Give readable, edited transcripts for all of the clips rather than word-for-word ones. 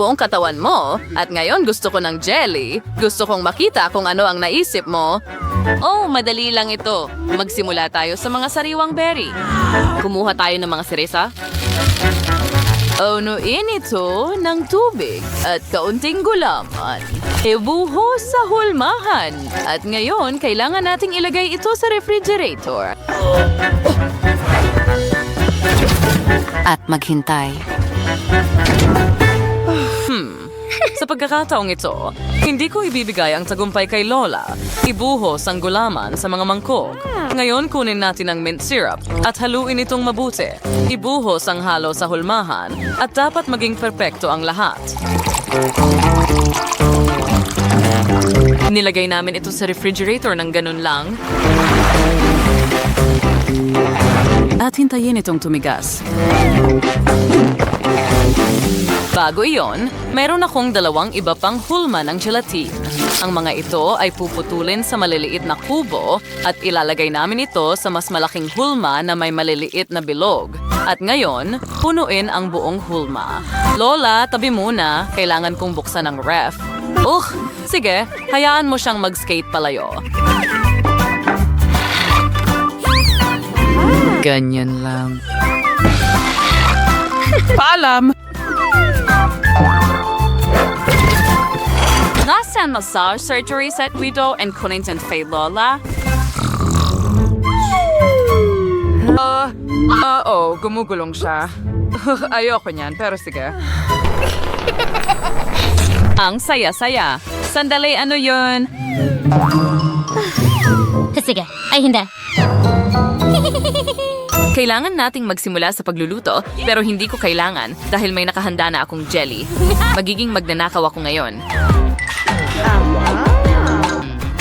buong katawan mo. At ngayon gusto ko ng jelly. Gusto kong makita kung ano ang naisip mo. Oh, madali lang ito. Magsimula tayo sa mga sariwang berry. Kumuha tayo ng mga seresa. Unuin ito ng tubig at kaunting gulaman. Ibuhos sa hulmahan. At ngayon, kailangan nating ilagay ito sa refrigerator. At maghintay. Sa pagkakataong ito, hindi ko ibibigay ang tagumpay kay Lola. Ibuhos ang gulaman sa mga mangkok. Ngayon, kunin natin ang mint syrup at haluin itong mabuti. Ibuhos ang halo sa hulmahan at dapat maging perpekto ang lahat. Nilagay namin ito sa refrigerator ng ganun lang. At hintayin itong tumigas. Bago iyon, meron akong dalawang iba pang hulma ng gelatin. Ang mga ito ay puputulin sa maliliit na kubo at ilalagay namin ito sa mas malaking hulma na may maliliit na bilog. At ngayon, punuin ang buong hulma. Lola, tabi muna. Kailangan kong buksan ang ref. Sige, hayaan mo siyang mag-skate palayo. Ganyan lang. Paalam! Nasaan massage surgery set Guido and Cunnington Faye Lola? Gumugulong siya. Ayoko niyan, pero sige. Ang saya-saya. Sandali, ano yun? Sige, ay hindi. Kailangan nating magsimula sa pagluluto, pero hindi ko kailangan dahil may nakahanda na akong jelly. Magiging magnanakaw ako ngayon.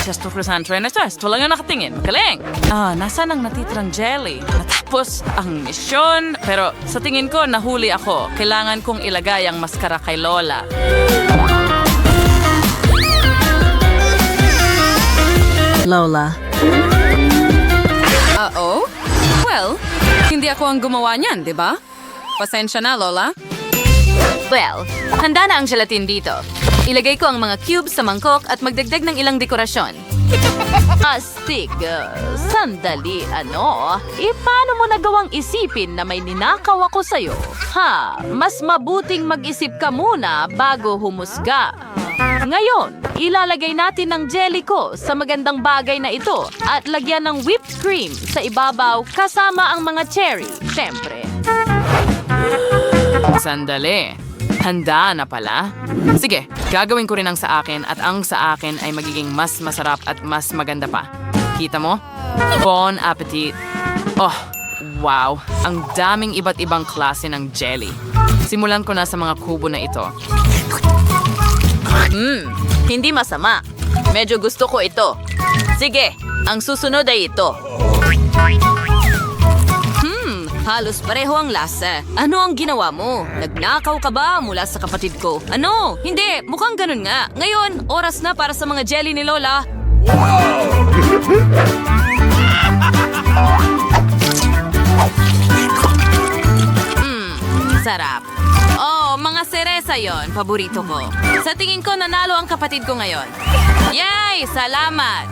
Just to present na just. Wala nga nakatingin. Galing! Nasaan ang natitirang jelly? Natapos ang misyon. Pero sa tingin ko, nahuli ako. Kailangan kong ilagay ang maskara kay Lola. Lola. Well, hindi ako ang gumawa niyan, di ba? Pasensya na, Lola. Well, handa na ang gelatin dito. Ilagay ko ang mga cubes sa mangkok at magdagdag ng ilang dekorasyon. Astig, sandali, ano? Paano mo nagawang isipin na may ninakaw ako sa'yo? Mas mabuting mag-isip ka muna bago humusga. Ngayon, ilalagay natin ng jelly ko sa magandang bagay na ito at lagyan ng whipped cream sa ibabaw kasama ang mga cherry, syempre. Sandali. Handa na pala? Sige, gagawin ko rin ang sa akin at ang sa akin ay magiging mas masarap at mas maganda pa. Kita mo? Bon appetit! Oh, wow! Ang daming iba't ibang klase ng jelly. Simulan ko na sa mga kubo na ito. Hindi masama. Medyo gusto ko ito. Sige, ang susunod ay ito. Halos pareho ang lasa. Ano ang ginawa mo? Nagnakaw ka ba mula sa kapatid ko? Ano? Hindi, mukhang ganun nga. Ngayon, oras na para sa mga jelly ni Lola. Sarap. Oh, mga seresa yon, paborito ko. Sa tingin ko, nanalo ang kapatid ko ngayon. Yay! Salamat!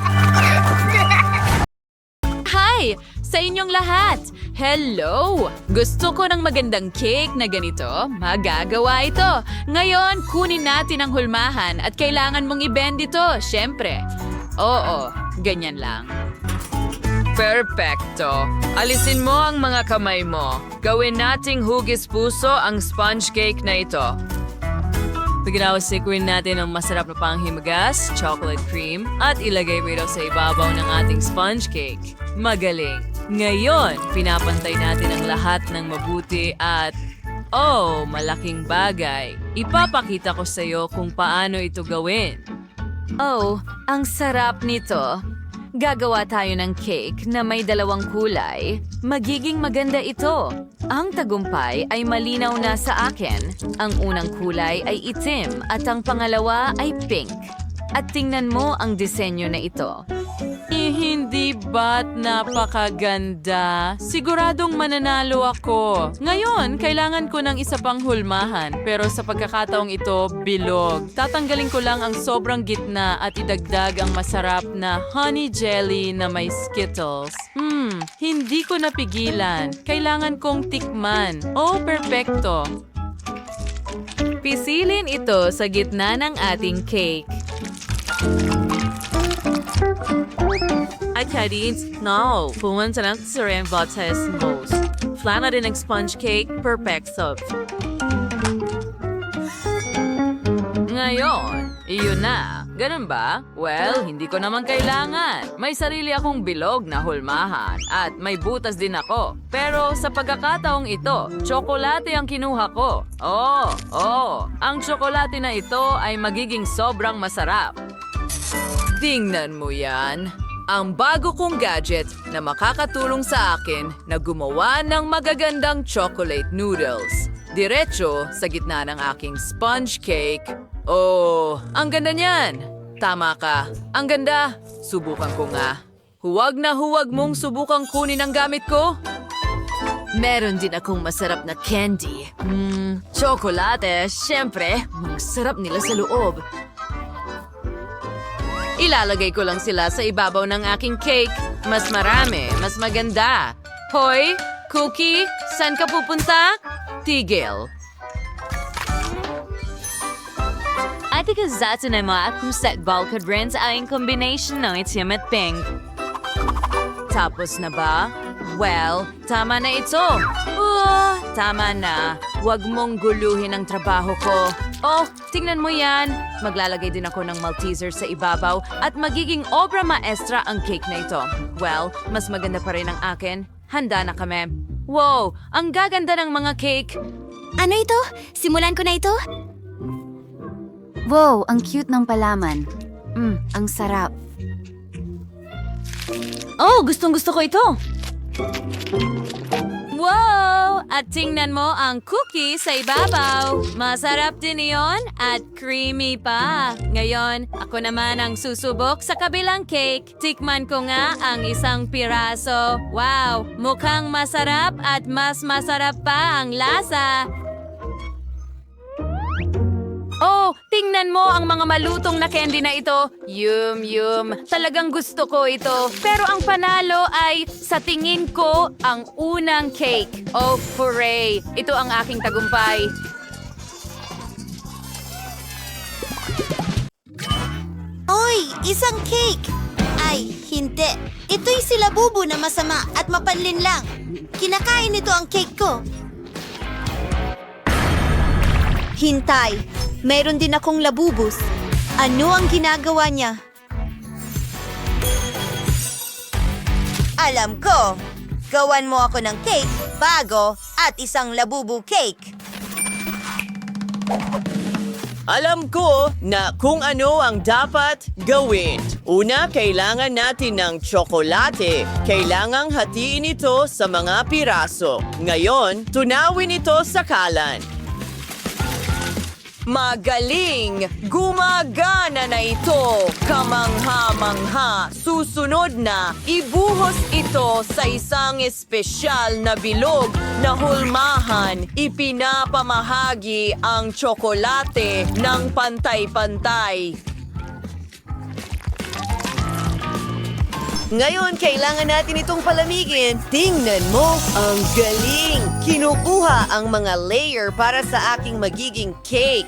Hi! Sa inyong lahat! Hello! Gusto ko ng magandang cake na ganito. Magagawa ito. Ngayon, kunin natin ang hulmahan at kailangan mong i-bend ito, syempre. Oo, ganyan lang. Perfecto. Alisin mo ang mga kamay mo. Gawin nating hugis puso ang sponge cake na ito. Pagkakasikuin natin ang masarap na panghimagas, chocolate cream, at ilagay rito sa ibabaw ng ating sponge cake. Magaling! Ngayon, pinapantay natin ang lahat ng mabuti at... Oh, malaking bagay. Ipapakita ko sa iyo kung paano ito gawin. Oh, ang sarap nito. Gagawa tayo ng cake na may dalawang kulay. Magiging maganda ito. Ang tagumpay ay malinaw na sa akin. Ang unang kulay ay itim at ang pangalawa ay pink. At tingnan mo ang disenyo na ito. Hindi ba't napakaganda? Siguradong mananalo ako. Ngayon, kailangan ko ng isa pang hulmahan. Pero sa pagkakataong ito, bilog. Tatanggalin ko lang ang sobrang gitna at idagdag ang masarap na honey jelly na may Skittles. Hindi ko napigilan. Kailangan kong tikman. Oh, perpekto. Pisilin ito sa gitna ng ating cake. Ay, Kadins, no. Pumunta lang sa Rembotes Most. Flan na din ang sponge cake, perfecto. Ngayon, iyon na. Ganun ba? Well, hindi ko naman kailangan. May sarili akong bilog na hulmahan at may butas din ako. Pero sa pagkakataong ito, tsokolate ang kinuha ko. Ang tsokolate na ito ay magiging sobrang masarap. Tingnan mo yan. Ang bago kong gadget na makakatulong sa akin na gumawa ng magagandang chocolate noodles. Diretso sa gitna ng aking sponge cake. Oh, ang ganda niyan. Tama ka. Ang ganda. Subukan ko nga. Huwag na huwag mong subukang kunin ang gamit ko. Meron din akong masarap na candy. Chocolate, syempre. Masarap nila sa loob. Ilalagay ko lang sila sa ibabaw ng aking cake. Mas marami, mas maganda. Hoy, Cookie, saan ka pupunta? Tigil. Ate ka zato na mga akong set balkad rin sa aking combination ng itim at pink. Tapos na ba? Well, tama na ito. Tama na. Huwag mong guluhin ang trabaho ko. Oh, tingnan mo yan. Maglalagay din ako ng Malteser sa ibabaw at magiging obra maestra ang cake na ito. Well, mas maganda pa rin ang akin. Handa na kami. Wow, ang gaganda ng mga cake. Ano ito? Simulan ko na ito? Wow, ang cute ng palaman. Ang sarap. Oh, gustong-gusto ko ito. Wow! At tingnan mo ang cookie sa ibabaw. Masarap din iyon at creamy pa. Ngayon, ako naman ang susubok sa kabilang cake. Tikman ko nga ang isang piraso. Wow! Mukhang masarap at mas masarap pa ang lasa. Oh, tingnan mo ang mga malutong na candy na ito. Yum. Talagang gusto ko ito. Pero ang panalo ay, sa tingin ko, ang unang cake. Oh, hooray! Ito ang aking tagumpay. Oy, isang cake! Ay, hindi. Ito'y silabubo na masama at mapanlin lang. Kinakain nito ang cake ko. Hintay. Meron din akong labubus. Ano ang ginagawa niya? Alam ko. Gawan mo ako ng cake, bago, at isang labubu cake. Alam ko na kung ano ang dapat gawin. Una, kailangan natin ng tsokolate. Kailangang hatiin ito sa mga piraso. Ngayon, tunawin ito sa kalan. Magaling! Gumagana na ito! Kamangha-mangha! Susunod na, ibuhos ito sa isang espesyal na bilog na hulmahan. Ipinapamahagi ang tsokolate ng pantay-pantay. Ngayon, kailangan natin itong palamigin. Tingnan mo, ang galing! Kinukuha ang mga layer para sa aking magiging cake.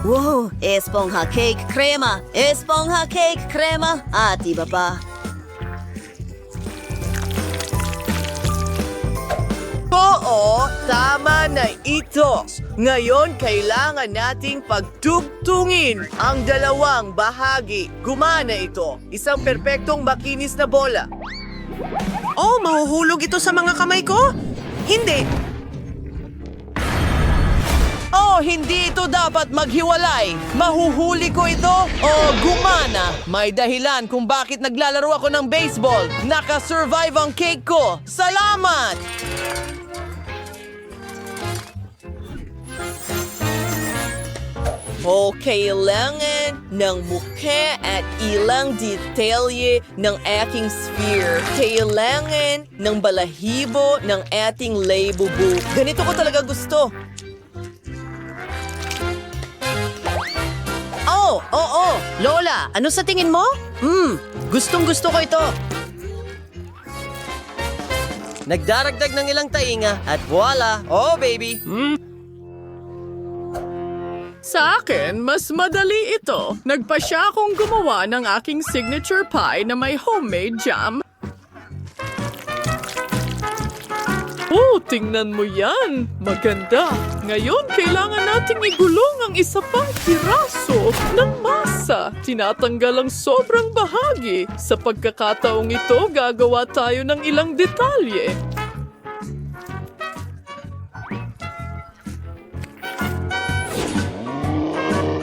Wow! Esponja cake crema! Esponja cake crema! At iba pa. Oo, tama na ito. Ngayon, kailangan nating pagtugtungin ang dalawang bahagi. Gumana ito. Isang perpektong makinis na bola. Oh, mahuhulog ito sa mga kamay ko? Hindi. Oh, hindi ito dapat maghiwalay. Mahuhuli ko ito o gumana. May dahilan kung bakit naglalaro ako ng baseball. Nakasurvive ang cake ko. Salamat! O kailangan ng mukha at ilang detalye ng aking sphere. Kailangan ng balahibo ng ating labubu. Ganito ko talaga gusto. Oo. Lola, ano sa tingin mo? Gustong-gusto ko ito. Nagdaragdag ng ilang tainga at voila! Oh, baby! Sa akin, mas madali ito. Nagpasya akong gumawa ng aking signature pie na may homemade jam. Oh, tingnan mo yan! Maganda! Ngayon, kailangan nating igulong ang isa pang piraso ng masa. Tinatanggal ang sobrang bahagi. Sa pagkakataong ito, gagawa tayo ng ilang detalye.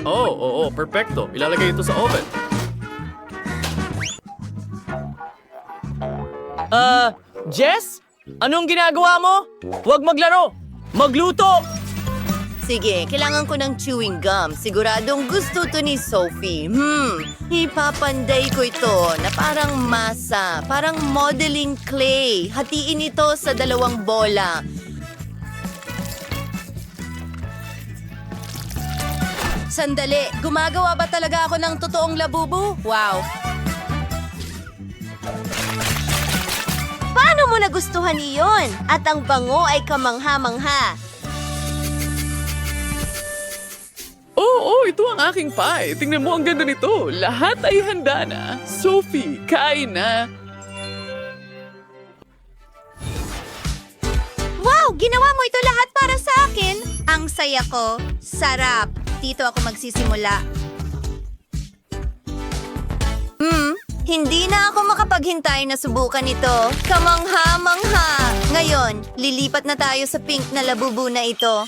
Oo, perfecto. Ilalagay ito sa oven. Jess? Anong ginagawa mo? Huwag maglaro! Magluto! Sige, kailangan ko ng chewing gum. Siguradong gusto to ni Sophie. Ipapanday ko ito na parang masa, parang modeling clay. Hatiin ito sa 2 bola. Sandali, gumagawa ba talaga ako ng totoong labubu? Wow! Paano mo nagustuhan iyon? At ang bango ay kamangha-mangha. Oo, ito ang aking pie. Tingnan mo, ang ganda nito. Lahat ay handa na. Sophie, kain na. Wow! Ginawa mo ito lahat para sa akin! Ang saya ko. Sarap. Dito ako magsisimula. Hindi na ako makapaghintay na subukan ito. Kamangha-mangha! Ngayon, lilipat na tayo sa pink na labubu na ito.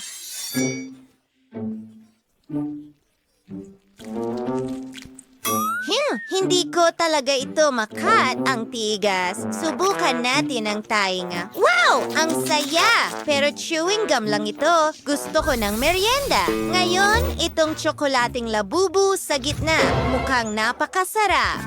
Hindi ko talaga ito makat ang tigas. Subukan natin ang tainga. Wow! Ang saya! Pero chewing gum lang ito. Gusto ko ng merienda. Ngayon, itong tsokolating labubu sa gitna. Mukhang napakasarap.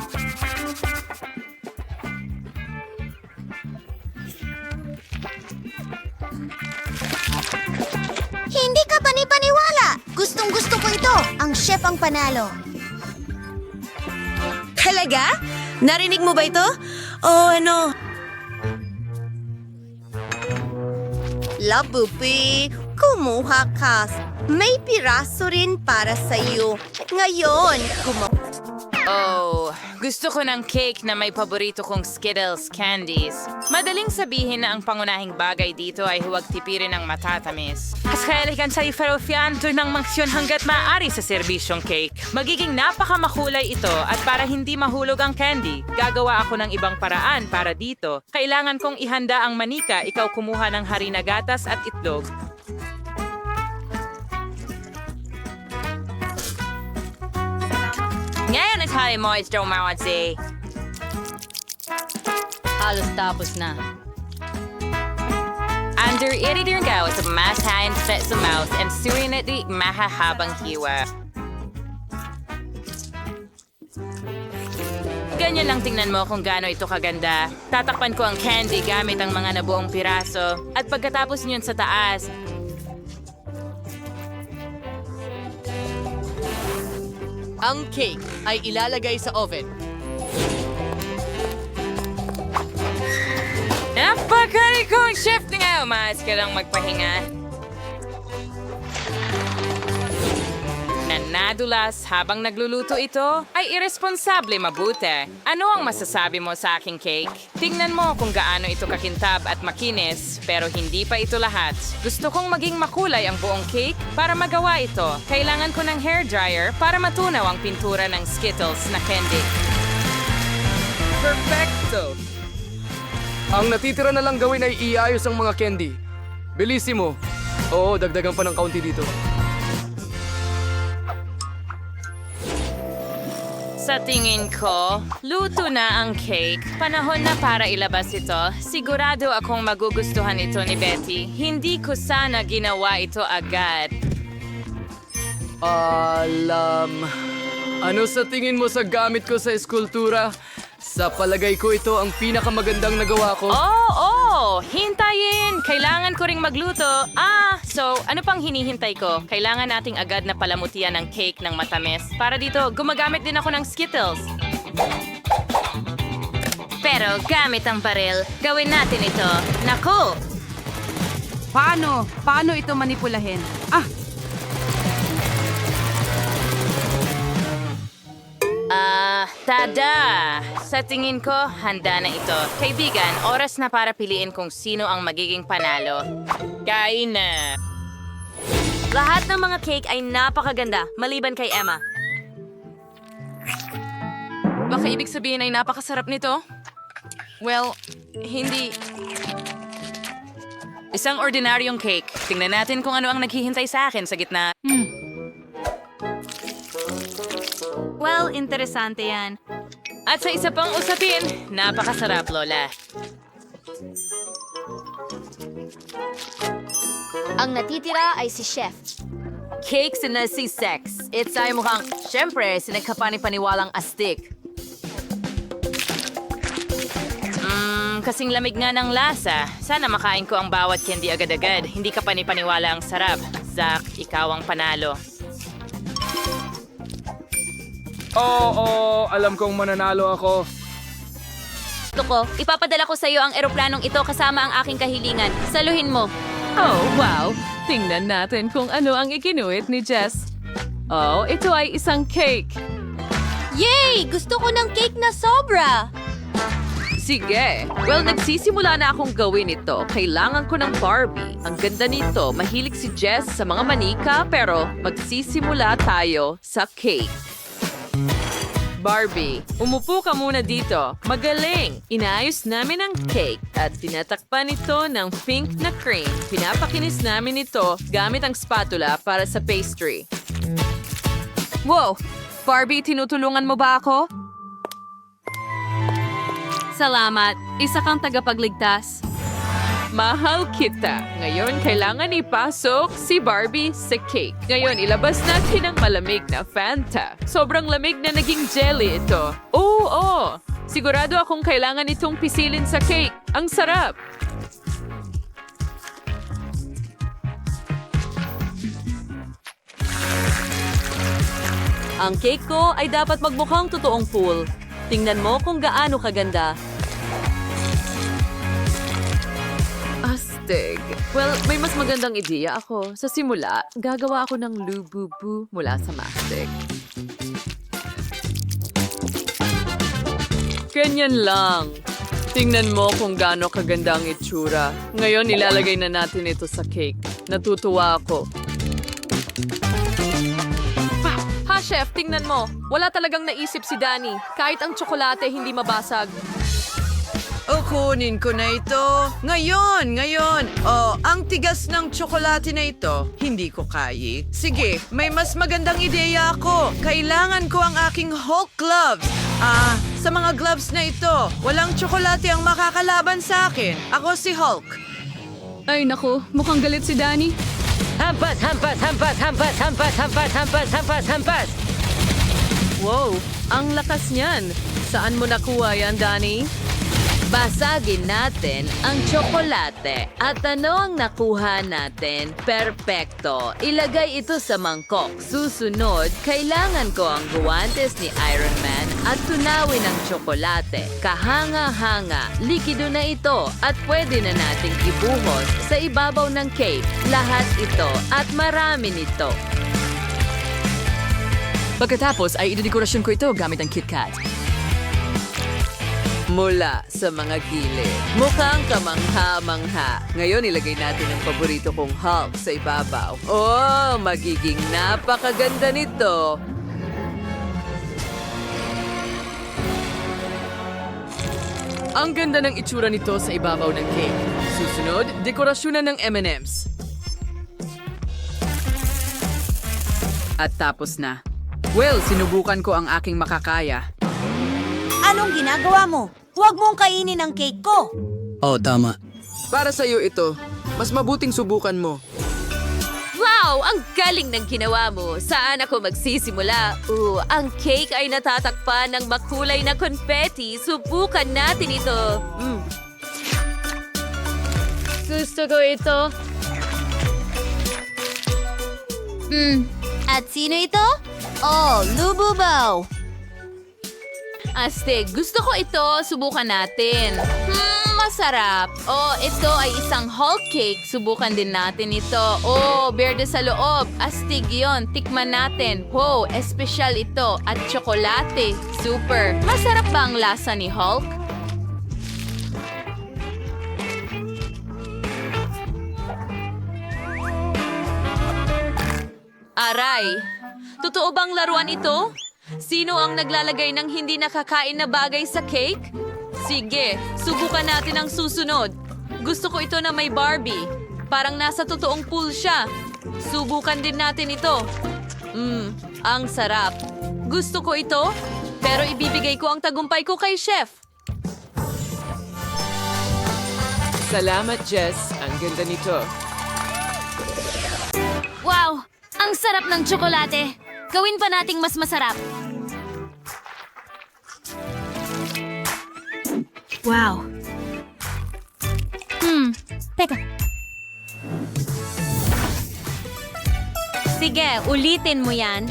Hindi ka panipaniwala! Gustong-gusto ko ito. Ang chef ang panalo. Talaga? Narinig mo ba ito? ano? Labubi, kumuha ka. May piraso rin para sa'yo. Ngayon, Oh, gusto ko ng cake na may paborito kong Skittles candies. Madaling sabihin na ang pangunahing bagay dito ay huwag tipirin ng matatamis. Mas kailigan sa iferofianto ng mangsyon hanggat maaari sa serbisyong cake. Magiging napakamakulay ito at para hindi mahulog ang candy, gagawa ako ng ibang paraan para dito. Kailangan kong ihanda ang manika, ikaw kumuha ng harina gatas at itlog. Ngayon at tayo mo, Mr. Mawadzi. Halos tapos na. Under iridir gawa sa masahin sa mouth and surinati mahahabang hiwa. Ganyan lang tingnan mo kung gaano ito kaganda. Tatakpan ko ang candy gamit ang mga nabuong piraso. At pagkatapos niyon sa taas, Ang cake ay ilalagay sa oven. napakari kong chef na nga. Umayos ka lang magpahinga. Nadulas habang nagluluto ito ay irresponsable mabuti. Ano ang masasabi mo sa aking cake? Tingnan mo kung gaano ito kakintab at makinis, pero hindi pa ito lahat. Gusto kong maging makulay ang buong cake. Para magawa ito, kailangan ko ng hairdryer para matunaw ang pintura ng Skittles na candy. Perfecto! Ang natitira na lang gawin ay iayos ang mga candy. Bilisimo. Oo, dagdagan pa ng kaunti dito. Sa tingin ko, luto na ang cake. Panahon na para ilabas ito. Sigurado akong magugustuhan ito ni Betty. Hindi ko sana ginawa ito agad. Ano sa tingin mo sa gamit ko sa eskultura? Sa palagay ko ito ang pinakamagandang nagawa ko. Hintayin! Kailangan ko ring magluto. So ano pang hinihintay ko? Kailangan nating agad na palamutian ng cake ng matamis. Para dito, gumagamit din ako ng Skittles. Pero gamit ang baril, gawin natin ito. Naku! Paano? Paano ito manipulahin? Tada! Sa tingin ko, handa na ito. Kaibigan, oras na para piliin kung sino ang magiging panalo. Kain na! Lahat ng mga cake ay napakaganda, maliban kay Emma. Baka ibig sabihin ay napakasarap nito? Well, hindi. Isang ordinaryong cake. Tingnan natin kung ano ang naghihintay sa akin sa gitna. Well, interesante yan. At sa isa pang usapin, napakasarap, Lola. Ang natitira ay si Chef. Cakes na si Sex. It's ay mukhang, syempre, sinagkapani-paniwalang astig. Kasing lamig nga ng lasa. Sana makain ko ang bawat candy agad-agad. Hindi ka panipaniwala ang sarap. Zach, ikaw ang panalo. Oo, alam kong mananalo ako. Gusto ko, ipapadala ko sa iyo ang eroplanong ito kasama ang aking kahilingan. Saluhin mo. Oh, wow. Tingnan natin kung ano ang ikinuit ni Jess. Oh, ito ay isang cake. Yay! Gusto ko ng cake na sobra! Sige. Well, nagsisimula na akong gawin ito. Kailangan ko ng Barbie. Ang ganda nito. Mahilig si Jess sa mga manika, pero magsisimula tayo sa cake. Barbie, umupo ka muna dito. Magaling! Inaayos namin ang cake at tinatakpan ito ng pink na cream. Pinapakinis namin ito gamit ang spatula para sa pastry. Wow! Barbie, tinutulungan mo ba ako? Salamat. Isa kang tagapagligtas. Mahal kita. Ngayon, kailangan ipasok si Barbie sa cake. Ngayon, ilabas natin ang malamig na Fanta. Sobrang lamig na naging jelly ito. Oo. Sigurado akong kailangan itong pisilin sa cake. Ang sarap. Ang cake ko ay dapat magmukhang totoong pool. Tingnan mo kung gaano kaganda. Astig. Well, may mas magandang ideya ako. Sa simula, gagawa ako ng lububu mula sa mastic. Ganyan lang. Tingnan mo kung gaano kaganda ang itsura. Ngayon, ilalagay na natin ito sa cake. Natutuwa ako. Ha, Chef, tingnan mo. Wala talagang naisip si Danny. Kahit ang tsokolate hindi mabasag. O, kunin ko na ito. Ngayon. Oh, ang tigas ng tsokolate na ito, hindi ko kaya. Sige, may mas magandang ideya ako. Kailangan ko ang aking Hulk gloves. Sa mga gloves na ito, walang tsokolate ang makakalaban sa akin. Ako si Hulk. Ay naku, mukhang galit si Danny. Hampas! Wow, ang lakas niyan. Saan mo nakuha yan, Danny? Basagin natin ang tsokolate. At ano ang nakuha natin? Perpekto. Ilagay ito sa mangkok. Susunod, kailangan ko ang guwantes ni Iron Man at tunawin ang tsokolate. Kahanga-hanga, likido na ito at pwede na nating ibuhos sa ibabaw ng cake. Lahat ito at marami nito. Pagkatapos ay idedekorasyon ko ito gamit ang KitKat. Mula sa mga gilid. Mukhang kamangha-mangha. Ngayon, ilagay natin ang paborito kong Hulk sa ibabaw. Oh, magiging napakaganda nito. Ang ganda ng itsura nito sa ibabaw ng cake. Susunod, dekorasyonan ng M&M's. At tapos na. Well, sinubukan ko ang aking makakaya. Anong ginagawa mo? Huwag mong kainin ang cake ko! Para sa iyo ito. Mas mabuting subukan mo. Wow! Wow! Ang galing ng ginawa mo. Saan ako magsisimula? Ang cake ay natatakpan ng makulay na confetti. Subukan natin ito. Gusto ko ito. At sino ito? Oh, Lububo! Astig, gusto ko ito. Subukan natin. Masarap. Oh, ito ay isang Hulk cake. Subukan din natin ito. Oh, berde sa loob. Astig yon. Tikman natin. Wow, espesyal ito. At tsokolate. Super. Masarap ba ang lasa ni Hulk? Aray, totoo bang laruan ito? Sino ang naglalagay ng hindi nakakain na bagay sa cake? Sige, subukan natin ang susunod. Gusto ko ito na may Barbie. Parang nasa totoong pool siya. Subukan din natin ito. Ang sarap. Gusto ko ito, pero ibibigay ko ang tagumpay ko kay Chef. Salamat, Jess. Ang ganda nito. Wow! Ang sarap ng tsokolate. Gawin pa nating mas masarap. Wow. Teka. Sige, ulitin mo yan.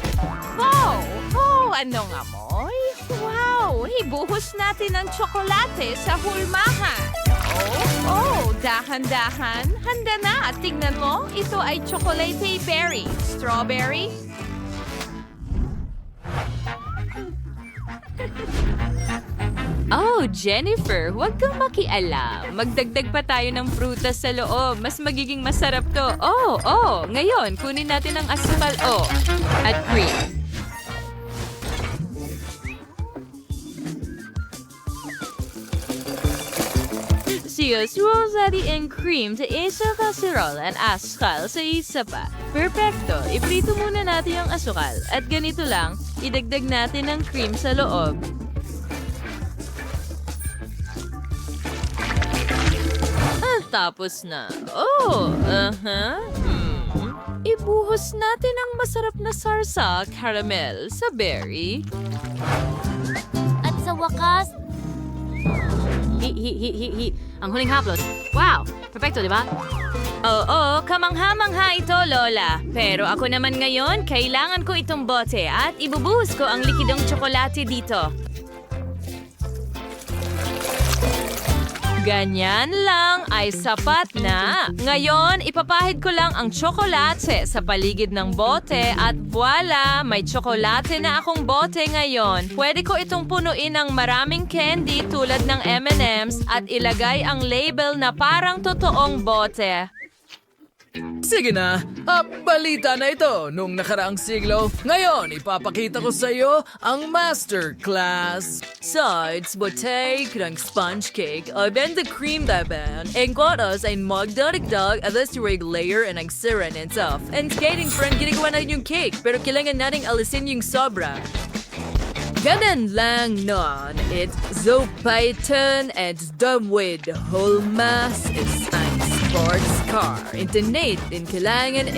Wow! Oh, anong amoy? Wow! Ibuhos natin ang tsokolate sa hulmahan. Oh, dahan-dahan. Handa na. Tingnan mo, ito ay chocolate berry. Strawberry. Oh, Jennifer, huwag kang makialam. Magdagdag pa tayo ng prutas sa loob. Mas magiging masarap to. Oh. Ngayon, kunin natin ang asukal. At cream. Rosary and cream sa isang kaserola at asukal sa isa pa. Perfecto! Iprito muna natin yung asukal. At ganito lang, idagdag natin ang cream sa loob. At tapos na. Ibuhos natin ang masarap na sarsa caramel sa berry. At sa wakas, Ang huling haplos. Wow! Perfecto, di ba? Oo, kamangha-mangha ito, Lola. Pero ako naman ngayon, kailangan ko itong bote at ibubuhos ko ang likidong tsokolate dito. Ganyan lang ay sapat na. Ngayon, ipapahid ko lang ang tsokolate sa paligid ng bote at voila, may tsokolate na akong bote ngayon. Pwede ko itong punuin ng maraming candy tulad ng M&M's at ilagay ang label na parang totoong bote. Sige na, balita na ito nung nakaraang siglo. Ngayon, ipapakita ko sa iyo ang masterclass. Sides, boteg ng sponge cake o benda cream daban. Ang kotos ay magdarigdag at rig layer and ang siren and stuff. And skating friend, ginagawa natin yung cake pero kailangan nating alisin yung sobra. Ganun lang nun. It's so Python and done with whole mass is ang sports car. Internet din kailangan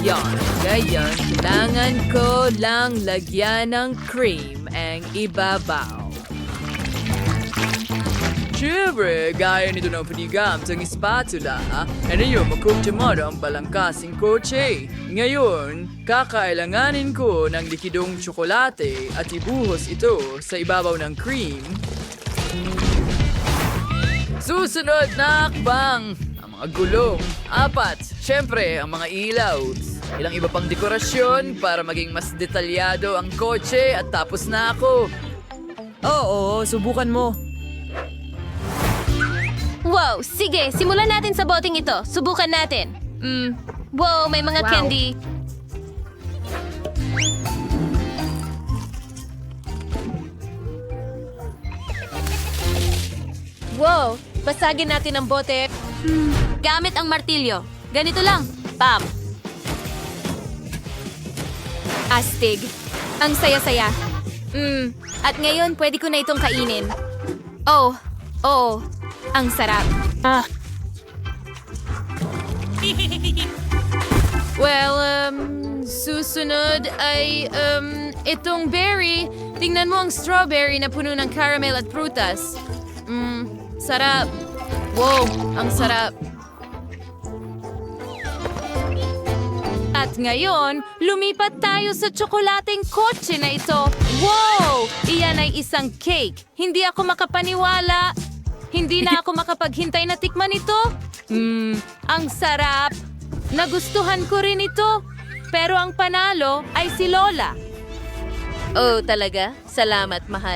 Yan. Ngayon, kailangan ko lang lagyan ng cream ang ibabaw. Siyempre, gaya nito ng panigamit ang spatula. Ano yun, makumptimado ang balangkasing kotse. Ngayon, kakailanganin ko ng likidong tsokolate at ibuhos ito sa ibabaw ng cream. Susunod na akbang! Ang mga gulong. 4. Siyempre, ang mga ilaw. Ilang iba pang dekorasyon para maging mas detalyado ang kotse at tapos na ako. Oo, subukan mo. wow, sige, simulan natin sa boteng ito. Subukan natin. Wow, may mga candy. Wow! Basagin natin ang bote. Gamit ang martilyo. Ganito lang. Bam! Astig. Ang saya-saya. At ngayon, pwede ko na itong kainin. Oh. Ang sarap. Susunod ay, itong berry. Tingnan mo ang strawberry na puno ng caramel at prutas. Sarap. Wow, ang sarap. At ngayon, lumipat tayo sa tsokolateng kotse na ito. Wow! Iyan ay isang cake. Hindi ako makapaniwala. Hindi na ako makapaghintay na tikman ito. Ang sarap. Nagustuhan ko rin ito. Pero ang panalo ay si Lola. Oh, talaga? Salamat, mahal.